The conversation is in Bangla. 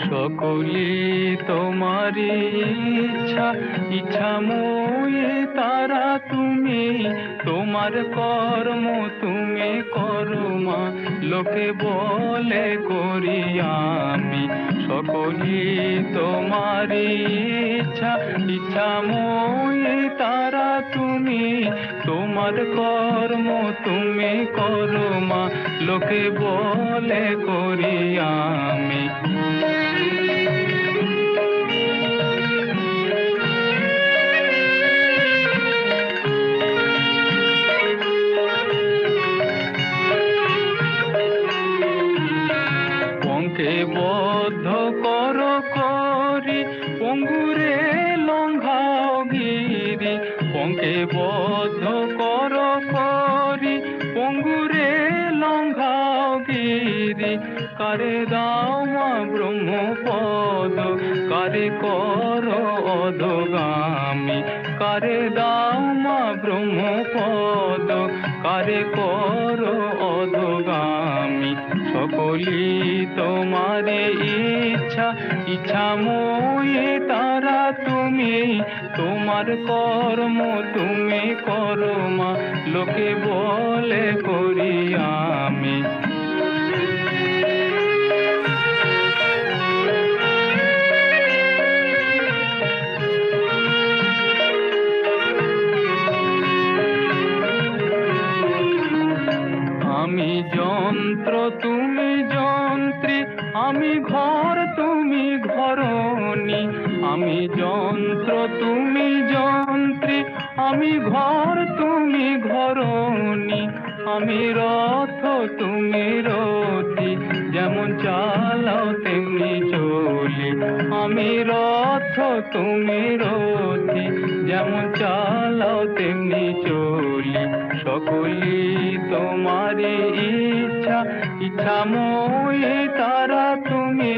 সকলি তোমারি ইচ্ছা, ইচ্ছাময়ী তারা তুমি, তোমার কর্ম তুমি করো মা, লোকে বলে করি আমি। সকলি তোমারি ইচ্ছা, ইচ্ছাময়ী তারা তুমি, তোমার কর্ম তুমি করো মা, লোকে বলে করি আমি। পঙ্কে বদ্ধ কর করি, পঙ্গুরে লঙ্ঘাও গিরি। পঙ্কে বদ্ধ কর করি, পঙ্গুরে লঙ্ঘাও গিরি। কারে দাও মা ব্রহ্মপদ, কারে কর অধগামী। কারে দাও মা ব্রহ্মপদ, কারে কর অধগামী। সকলি তোমারে ইচ্ছা, ইচ্ছাময়ী তারা তুমি, তোমার কর্ম তুমি করো মা, লোকে বলে করি আমি। আমি যন্ত্র তুমি যন্ত্রী, আমি ঘর তুমি ঘরণী। আমি যন্ত্র তুমি যন্ত্রী, আমি ঘর তুমি ঘরণী। আমি রথ তুমি রথী, যেমন চালাও তেমনি চলি। আমি রথ তুমি রথী, যেমন চালাও তেমনি চলি। সকলি তোমারি ইচ্ছা, ইচ্ছাময়ী তারা